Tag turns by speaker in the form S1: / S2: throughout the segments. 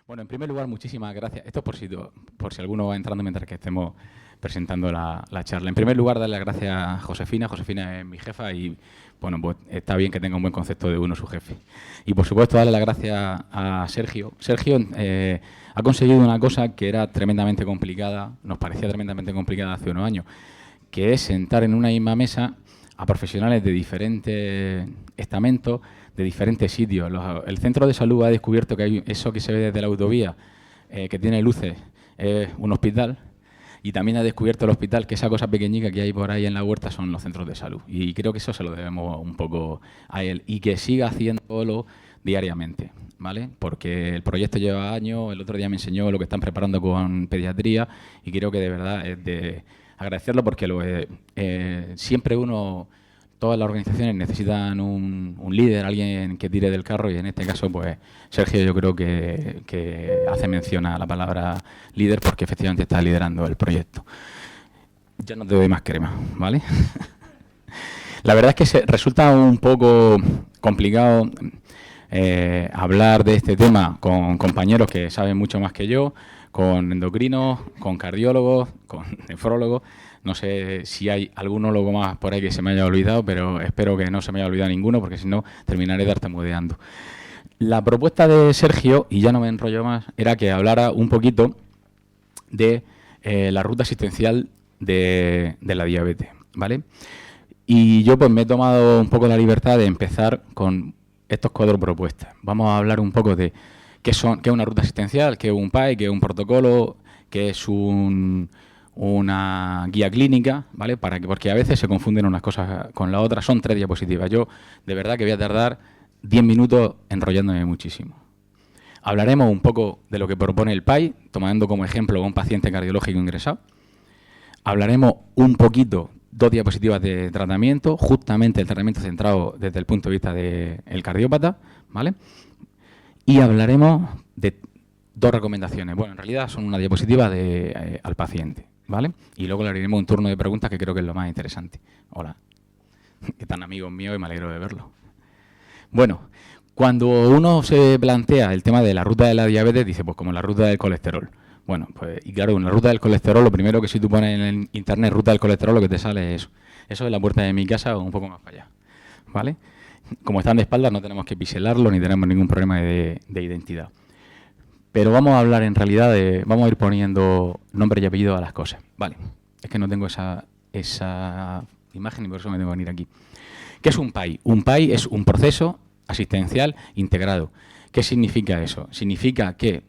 S1: Bueno, en primer lugar, muchísimas gracias. Esto es por si alguno va entrando mientras que estemos presentando la charla. En primer lugar, darle las gracias a Josefina. Josefina es mi jefa y, bueno, pues está bien que tenga un buen concepto de uno su jefe. Y, por supuesto, darle las gracias a Sergio. Sergio ha conseguido una cosa que era tremendamente complicada, nos parecía tremendamente complicada hace unos años, que es sentar en una misma mesa a profesionales de diferentes estamentos, de diferentes sitios. El centro de salud ha descubierto que hay eso que se ve desde la autovía, que tiene luces, es un hospital, y también ha descubierto el hospital que esa cosa pequeñica que hay por ahí en la huerta son los centros de salud. Y creo que eso se lo debemos un poco a él, y que siga haciéndolo diariamente, ¿vale? Porque el proyecto lleva años, el otro día me enseñó lo que están preparando con pediatría, y creo que de verdad es de agradecerlo, porque siempre todas las organizaciones necesitan un líder, alguien que tire del carro, y en este caso, pues, Sergio yo creo que hace mención a la palabra líder, porque efectivamente está liderando el proyecto. Ya no te doy más crema, ¿vale? La verdad es que resulta un poco complicado hablar de este tema con compañeros que saben mucho más que yo, con endocrinos, con cardiólogos, con nefrólogos. No sé si hay algún ólogo más por ahí que se me haya olvidado, pero espero que no se me haya olvidado ninguno, porque si no terminaré tartamudeando. La propuesta de Sergio, y ya no me enrollo más, era que hablara un poquito de la ruta asistencial de la diabetes, ¿vale? Y yo pues me he tomado un poco la libertad de empezar con estas 4 propuestas. Vamos a hablar un poco de qué es una ruta asistencial, qué es un PAI, qué es un protocolo, qué es una guía clínica, ¿vale? Porque a veces se confunden unas cosas con la otra. Son 3 diapositivas. Yo, de verdad, que voy a tardar 10 minutos enrollándome muchísimo. Hablaremos un poco de lo que propone el PAI, tomando como ejemplo a un paciente cardiológico ingresado. Hablaremos un poquito, 2 diapositivas de tratamiento, justamente el tratamiento centrado desde el punto de vista del cardiópata, ¿vale? Y hablaremos de 2 recomendaciones. Bueno, en realidad son una diapositiva al paciente, ¿vale? Y luego le haremos un turno de preguntas, que creo que es lo más interesante. Hola, que tan amigos míos, y me alegro de verlo. Bueno, cuando uno se plantea el tema de la ruta de la diabetes, dice, pues como la ruta del colesterol. Bueno, pues, y claro, en la ruta del colesterol, lo primero que si tú pones en internet ruta del colesterol, lo que te sale es eso. Eso es la puerta de mi casa o un poco más para allá, ¿vale? Como están de espaldas, no tenemos que piselarlo ni tenemos ningún problema de identidad. Pero vamos a hablar en realidad vamos a ir poniendo nombre y apellido a las cosas. Vale, es que no tengo esa imagen y por eso me tengo que venir aquí. ¿Qué es un PAI? Un PAI es un proceso asistencial integrado. ¿Qué significa eso? Significa que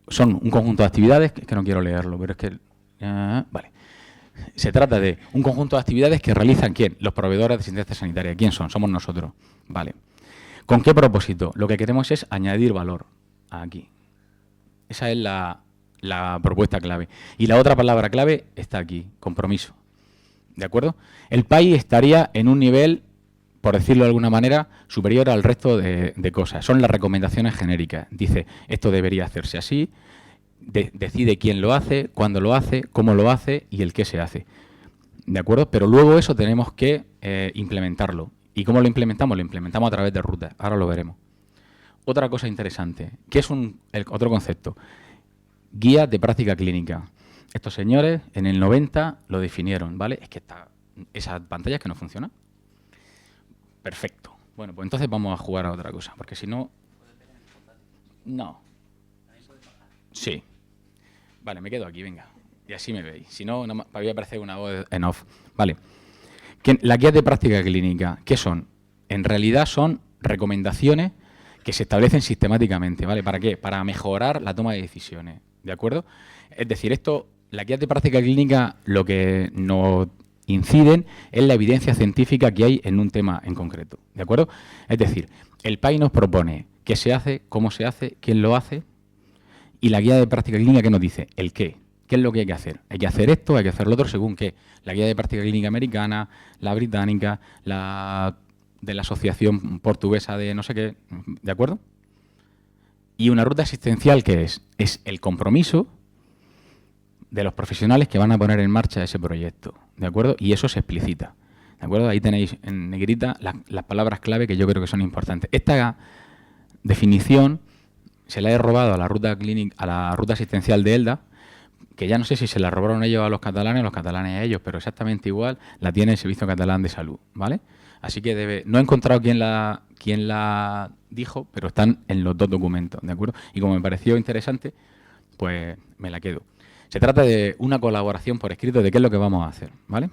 S1: son un conjunto de actividades, que no quiero leerlo, pero es que... vale. Se trata de un conjunto de actividades que realizan, ¿quién? Los proveedores de asistencia sanitaria. ¿Quién son? Somos nosotros. Vale. ¿Con qué propósito? Lo que queremos es añadir valor aquí. Esa es la propuesta clave. Y la otra palabra clave está aquí, compromiso. ¿De acuerdo? El PAI estaría en un nivel, por decirlo de alguna manera, superior al resto de cosas. Son las recomendaciones genéricas. Dice, esto debería hacerse así, decide quién lo hace, cuándo lo hace, cómo lo hace y el qué se hace. ¿De acuerdo? Pero luego eso tenemos que implementarlo. ¿Y cómo lo implementamos? Lo implementamos a través de rutas. Ahora lo veremos. Otra cosa interesante, que es otro concepto, guía de práctica clínica. Estos señores en el 90 lo definieron, ¿vale? Es que esa pantalla es que no funciona. Perfecto. Bueno, pues entonces vamos a jugar a otra cosa, porque si no... No. Sí. Vale, me quedo aquí, venga. Y así me veis. Si no, me voy a aparecer una voz en off. Vale. Las guías de práctica clínica, ¿qué son? En realidad son recomendaciones que se establecen sistemáticamente, ¿vale? ¿Para qué? Para mejorar la toma de decisiones, ¿de acuerdo? Es decir, las guías de práctica clínica lo que nos inciden es la evidencia científica que hay en un tema en concreto, ¿de acuerdo? Es decir, el PAI nos propone qué se hace, cómo se hace, quién lo hace, y la guía de práctica clínica ¿qué nos dice? El qué. ¿Qué es lo que hay que hacer? Hay que hacer esto, hay que hacer lo otro, según qué. La guía de práctica clínica americana, la británica, de la asociación portuguesa de no sé qué, ¿de acuerdo? Y una ruta asistencial, ¿qué es? Es el compromiso de los profesionales que van a poner en marcha ese proyecto, ¿de acuerdo? Y eso se explicita, ¿de acuerdo? Ahí tenéis en negrita las palabras clave que yo creo que son importantes. Esta definición se la he robado a la ruta a la ruta asistencial de Elda, que ya no sé si se la robaron ellos a los catalanes a ellos, pero exactamente igual la tiene el Servicio Catalán de Salud, ¿vale? Así que no he encontrado quién la dijo, pero están en los dos documentos, ¿de acuerdo? Y como me pareció interesante, pues me la quedo. Se trata de una colaboración por escrito de qué es lo que vamos a hacer, ¿vale?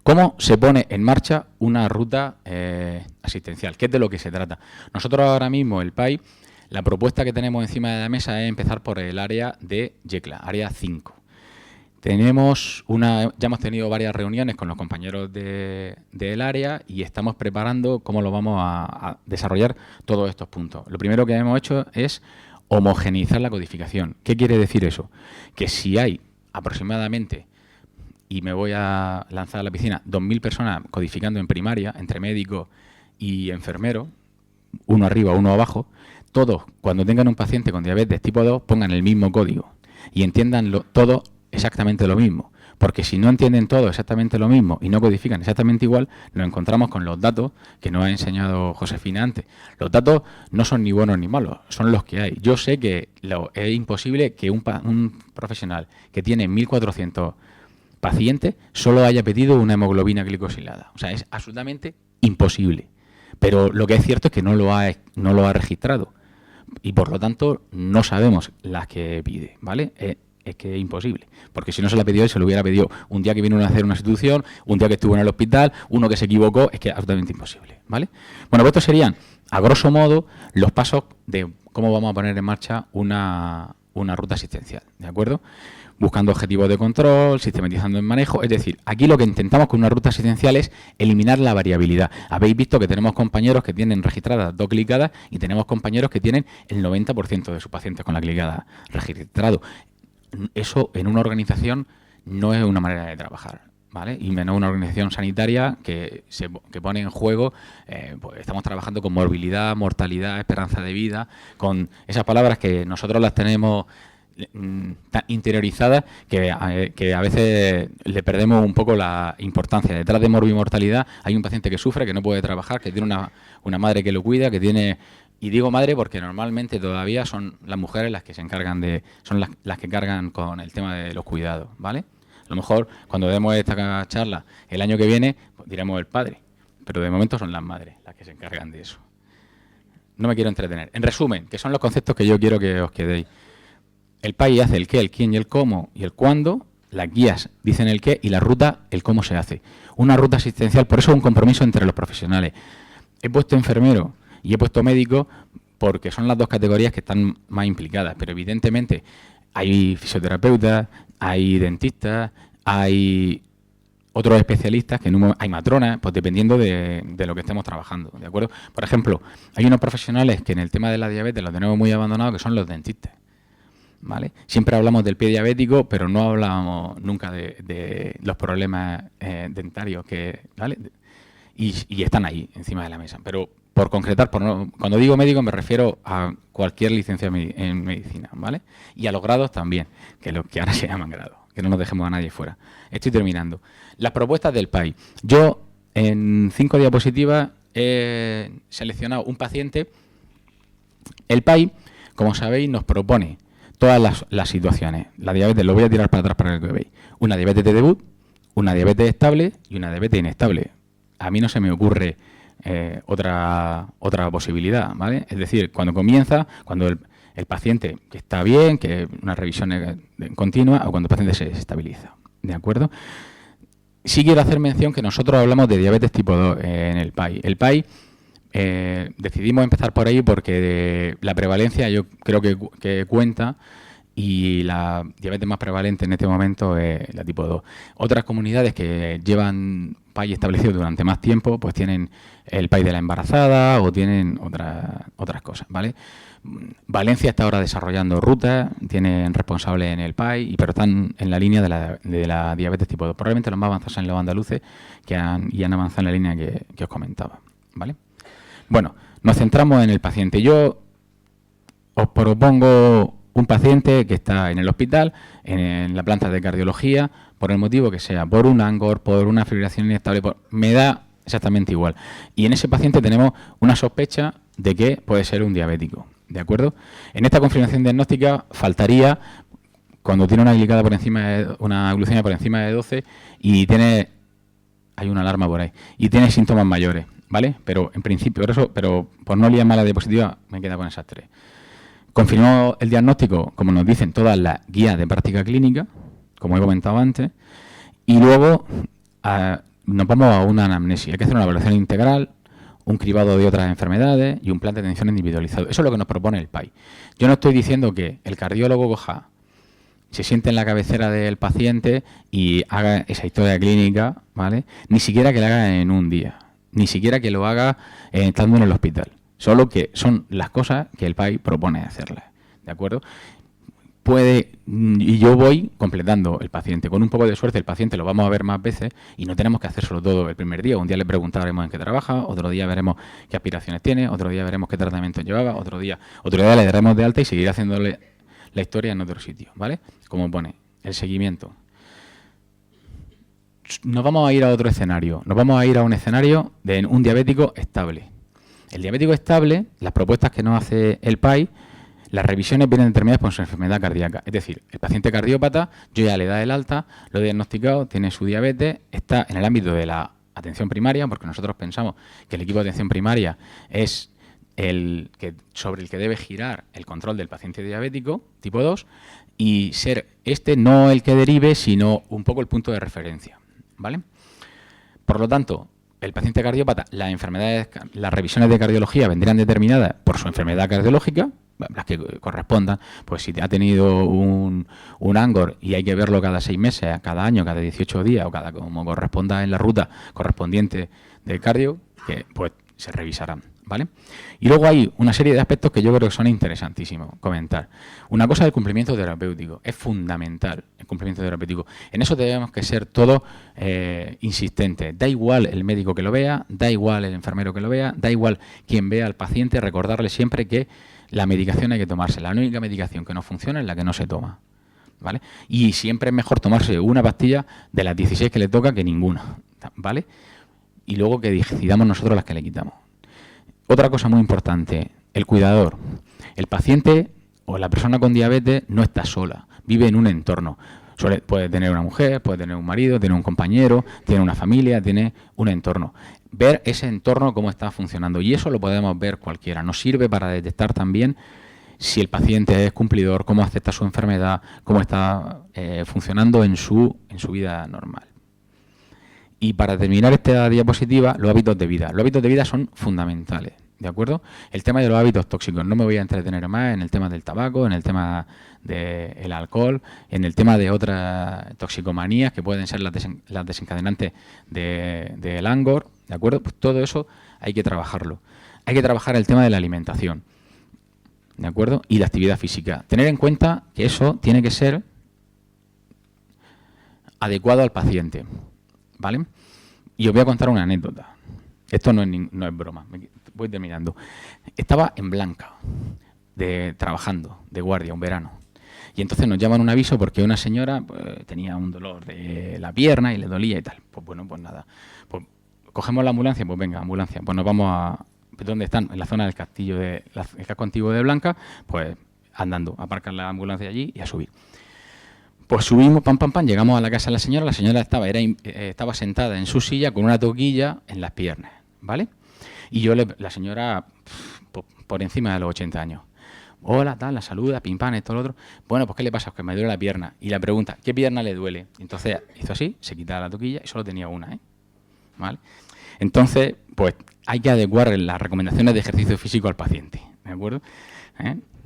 S1: ¿Cómo se pone en marcha una ruta asistencial? ¿Qué es de lo que se trata? Nosotros ahora mismo, el PAI, la propuesta que tenemos encima de la mesa es empezar por el área de Yecla, área 5. Ya hemos tenido varias reuniones con los compañeros del área y estamos preparando cómo lo vamos a desarrollar todos estos puntos. Lo primero que hemos hecho es homogeneizar la codificación. ¿Qué quiere decir eso? Que si hay aproximadamente, y me voy a lanzar a la piscina, 2.000 personas codificando en primaria, entre médico y enfermero, uno arriba, uno abajo, todos, cuando tengan un paciente con diabetes tipo 2, pongan el mismo código y entiendan todo exactamente lo mismo. Porque si no entienden todo exactamente lo mismo y no codifican exactamente igual, nos encontramos con los datos que nos ha enseñado Josefina antes. Los datos no son ni buenos ni malos, son los que hay. Yo sé que es imposible que un profesional que tiene 1.400 pacientes solo haya pedido una hemoglobina glicosilada. O sea, es absolutamente imposible. Pero lo que es cierto es que no lo ha registrado. Y por lo tanto no sabemos las que pide, ¿vale? Es que es imposible, porque si no se la pidió él, se lo hubiera pedido un día que vino a hacer una institución, un día que estuvo en el hospital, uno que se equivocó, es que es absolutamente imposible, ¿vale? Bueno, pues estos serían, a grosso modo, los pasos de cómo vamos a poner en marcha una ruta asistencial, ¿de acuerdo? Buscando objetivos de control, sistematizando el manejo. Es decir, aquí lo que intentamos con una ruta asistencial es eliminar la variabilidad. Habéis visto que tenemos compañeros que tienen registradas 2 clicadas y tenemos compañeros que tienen el 90% de sus pacientes con la clicada registrado. Eso en una organización no es una manera de trabajar, ¿vale? Y menos una organización sanitaria que pone en juego, pues estamos trabajando con morbilidad, mortalidad, esperanza de vida, con esas palabras que nosotros las tenemos tan interiorizadas que a veces le perdemos un poco la importancia. Detrás de morbimortalidad hay un paciente que sufre, que no puede trabajar, que tiene una madre que lo cuida, que tiene... Y digo madre porque normalmente todavía son las mujeres las que se encargan son las que cargan con el tema de los cuidados, ¿vale? A lo mejor cuando demos esta charla el año que viene, pues diremos el padre, pero de momento son las madres las que se encargan de eso. No me quiero entretener. En resumen, que son los conceptos que yo quiero que os quedéis. El PAI hace el qué, el quién y el cómo y el cuándo. Las guías dicen el qué y la ruta el cómo se hace. Una ruta asistencial, por eso es un compromiso entre los profesionales. He puesto enfermero y he puesto médico porque son las dos categorías que están más implicadas, pero evidentemente hay fisioterapeutas, hay dentistas, hay otros especialistas, hay matronas, pues dependiendo de lo que estemos trabajando, ¿de acuerdo? Por ejemplo, hay unos profesionales que en el tema de la diabetes lo tenemos muy abandonado, que son los dentistas, ¿vale? Siempre hablamos del pie diabético, pero no hablamos nunca de los problemas dentarios, ¿vale? Y están ahí, encima de la mesa. Pero por concretar, cuando digo médico me refiero a cualquier licencia en medicina, ¿vale? Y a los grados también, que ahora se llaman grados, que no nos dejemos a nadie fuera. Estoy terminando. Las propuestas del PAI. Yo, en 5 diapositivas, he seleccionado un paciente. El PAI, como sabéis, nos propone todas las situaciones. La diabetes, lo voy a tirar para atrás para que lo veáis. Una diabetes de debut, una diabetes estable y una diabetes inestable. A mí no se me ocurre otra posibilidad, ¿vale? Es decir, cuando comienza, cuando el paciente que está bien, que una revisión continua, o cuando el paciente se estabiliza, ¿de acuerdo? Sí quiero hacer mención que nosotros hablamos de diabetes tipo 2 en el PAI. El PAI decidimos empezar por ahí porque la prevalencia yo creo que cuenta, y la diabetes más prevalente en este momento es la tipo 2. Otras comunidades que llevan PAI establecido durante más tiempo, pues tienen el PAI de la embarazada o tienen otras cosas, ¿vale? Valencia está ahora desarrollando rutas, tienen responsables en el PAI, pero están en la línea de la diabetes tipo 2. Probablemente los más avanzados son los andaluces que han avanzado en la línea que os comentaba, ¿vale? Bueno, nos centramos en el paciente. Yo os propongo un paciente que está en el hospital, en la planta de cardiología, por el motivo que sea, por un ANGOR, por una fibrilación inestable, me da exactamente igual. Y en ese paciente tenemos una sospecha de que puede ser un diabético, ¿De acuerdo? En esta confirmación diagnóstica faltaría cuando tiene una glicada por encima una glucemia por encima de 12 y tiene, hay una alarma por ahí, y tiene síntomas mayores, ¿vale? Pero en principio, pero por no liar más la diapositiva, me queda con esas tres. Confirmó el diagnóstico, como nos dicen todas las guías de práctica clínica, como he comentado antes, y luego nos vamos a una anamnesis. Hay que hacer una evaluación integral, un cribado de otras enfermedades y un plan de atención individualizado. Eso es lo que nos propone el PAI. Yo no estoy diciendo que el cardiólogo coja, se siente en la cabecera del paciente y haga esa historia clínica, ¿vale? Ni siquiera que la haga en un día, ni siquiera que lo haga estando en el hospital. Solo que son las cosas que el PAI propone hacerlas, ¿de acuerdo? Y yo voy completando el paciente. Con un poco de suerte el paciente lo vamos a ver más veces y no tenemos que hacerlo todo el primer día. Un día le preguntaremos en qué trabaja, otro día veremos qué aspiraciones tiene, otro día veremos qué tratamiento llevaba, otro día le daremos de alta y seguir haciéndole la historia en otro sitio, ¿vale? Como pone, el seguimiento. Nos vamos a ir a otro escenario. Nos vamos a ir a un escenario de un diabético estable. El diabético estable, las propuestas que nos hace el PAI, las revisiones vienen determinadas por su enfermedad cardíaca. Es decir, el paciente cardiópata, yo ya le da el alta, lo he diagnosticado, tiene su diabetes, está en el ámbito de la atención primaria, porque nosotros pensamos que el equipo de atención primaria es sobre el que debe girar el control del paciente diabético tipo 2 y ser no el que derive, sino un poco el punto de referencia, ¿vale? Por lo tanto, el paciente cardiópata, las revisiones de cardiología vendrían determinadas por su enfermedad cardiológica, las que correspondan. Pues si ha tenido un Angor y hay que verlo cada 6 meses, cada año, cada 18 días o como corresponda en la ruta correspondiente del cardio, que pues se revisarán, ¿vale? Y luego hay una serie de aspectos que yo creo que son interesantísimos comentar. Una cosa es el cumplimiento terapéutico. Es fundamental el cumplimiento terapéutico. En eso tenemos que ser todos insistentes. Da igual el médico que lo vea, da igual el enfermero que lo vea, da igual quien vea al paciente, recordarle siempre que la medicación hay que tomarse. La única medicación que no funciona es la que no se toma, ¿vale? Y siempre es mejor tomarse una pastilla de las 16 que le toca que ninguna, ¿vale? Y luego que decidamos nosotros las que le quitamos. Otra cosa muy importante, el cuidador. El paciente o la persona con diabetes no está sola, vive en un entorno. Puede tener una mujer, puede tener un marido, tiene un compañero, tiene una familia, tiene un entorno. Ver ese entorno cómo está funcionando, y eso lo podemos ver cualquiera. Nos sirve para detectar también si el paciente es cumplidor, cómo acepta su enfermedad, cómo está funcionando en su vida normal. Y para terminar esta diapositiva, los hábitos de vida. Los hábitos de vida son fundamentales, ¿de acuerdo? El tema de los hábitos tóxicos, no me voy a entretener más en el tema del tabaco, en el tema del alcohol, en el tema de otras toxicomanías que pueden ser las desencadenantes del Angor, ¿de acuerdo? Pues todo eso hay que trabajarlo. Hay que trabajar el tema de la alimentación, ¿de acuerdo? Y la actividad física. Tener en cuenta que eso tiene que ser adecuado al paciente, ¿vale? Y os voy a contar una anécdota. Esto no es broma. Voy terminando. Estaba en Blanca, trabajando de guardia un verano. Y entonces nos llaman un aviso porque una señora tenía un dolor de la pierna y le dolía y tal. Pues bueno, pues nada. Pues cogemos la ambulancia, pues venga, ambulancia. Pues nos vamos a... ¿Dónde están? En la zona del castillo el casco antiguo de Blanca, pues andando, aparcar la ambulancia allí y a subir. Pues subimos, pam, llegamos a la casa de la señora estaba sentada en su silla con una toquilla en las piernas, ¿vale? Y la señora por encima de los 80 años. Hola, tal, la saluda, pim, pam, esto, lo otro. Bueno, pues ¿qué le pasa? Que me duele la pierna. Y la pregunta, ¿qué pierna le duele? Entonces hizo así, se quitaba la toquilla y solo tenía una, ¿vale? Entonces, pues hay que adecuar las recomendaciones de ejercicio físico al paciente, ¿de acuerdo?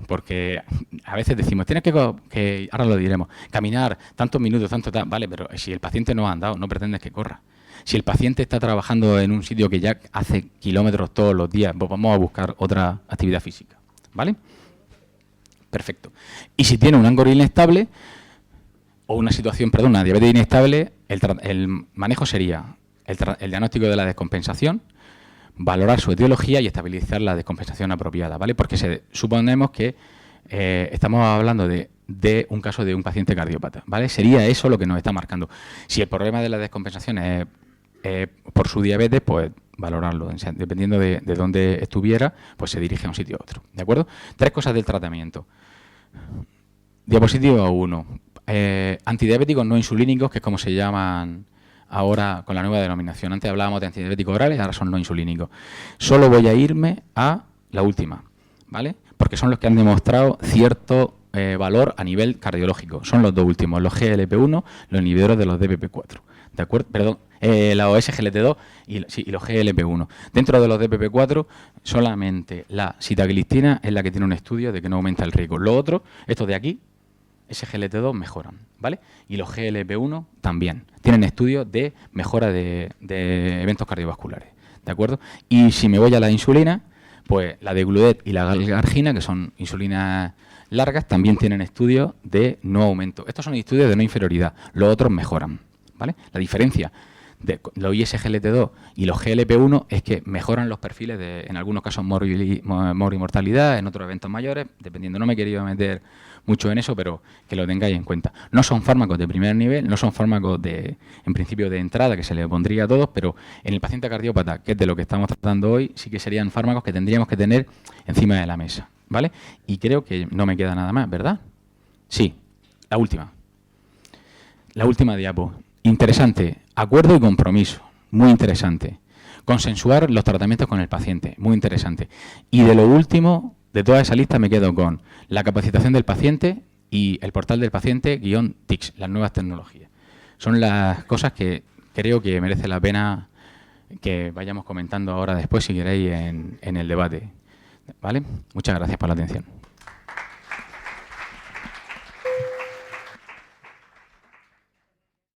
S1: Porque a veces decimos, tienes que, ahora lo diremos, caminar tantos minutos, tanto tal, vale, pero si el paciente no ha andado, no pretendes que corra. Si el paciente está trabajando en un sitio que ya hace kilómetros todos los días, pues vamos a buscar otra actividad física, ¿vale? Perfecto. Y si tiene un Angor inestable, o una diabetes inestable, el manejo sería el diagnóstico de la descompensación, valorar su etiología y estabilizar la descompensación apropiada, ¿vale? Porque suponemos que estamos hablando de un caso de un paciente cardiópata, ¿vale? Sería eso lo que nos está marcando. Si el problema de la descompensación es por su diabetes, pues valorarlo. O sea, dependiendo de dónde estuviera, pues se dirige a un sitio u otro. ¿De acuerdo? 3 cosas del tratamiento. Diapositiva 1. Antidiabéticos no insulínicos, que es como se llaman ahora con la nueva denominación. Antes hablábamos de antidiabéticos orales, ahora son no insulínicos. Solo voy a irme a la última, ¿vale? Porque son los que han demostrado cierto valor a nivel cardiológico. Son los 2 últimos, los GLP-1, los inhibidores de los DPP-4. ¿De acuerdo? Perdón, los SGLT2 y los GLP-1. Dentro de los DPP-4, solamente la sitagliptina es la que tiene un estudio de que no aumenta el riesgo. Los otros, estos de aquí, SGLT2 mejoran, ¿vale? Y los GLP-1 también. Tienen estudios de mejora de eventos cardiovasculares, ¿de acuerdo? Y si me voy a la insulina, pues la de Gludet y la Galgargina, que son insulinas largas, también tienen estudios de no aumento. Estos son estudios de no inferioridad. Los otros mejoran, ¿vale? La diferencia de los ISGLT2 y los GLP-1 es que mejoran los perfiles de, en algunos casos, morimortalidad, en otros eventos mayores, dependiendo. No me he querido meter mucho en eso, pero que lo tengáis en cuenta. No son fármacos de primer nivel, no son fármacos en principio de entrada, que se le pondría a todos, pero en el paciente cardiópata, que es de lo que estamos tratando hoy, sí que serían fármacos que tendríamos que tener encima de la mesa, ¿vale? Y creo que no me queda nada más, ¿verdad? Sí, la última. La última diapo. Interesante. Acuerdo y compromiso. Muy interesante. Consensuar los tratamientos con el paciente. Muy interesante. Y de lo último, de toda esa lista, me quedo con la capacitación del paciente y el portal del paciente _TICS, las nuevas tecnologías. Son las cosas que creo que merece la pena que vayamos comentando ahora después, si queréis, en el debate. ¿Vale? Muchas gracias por la atención.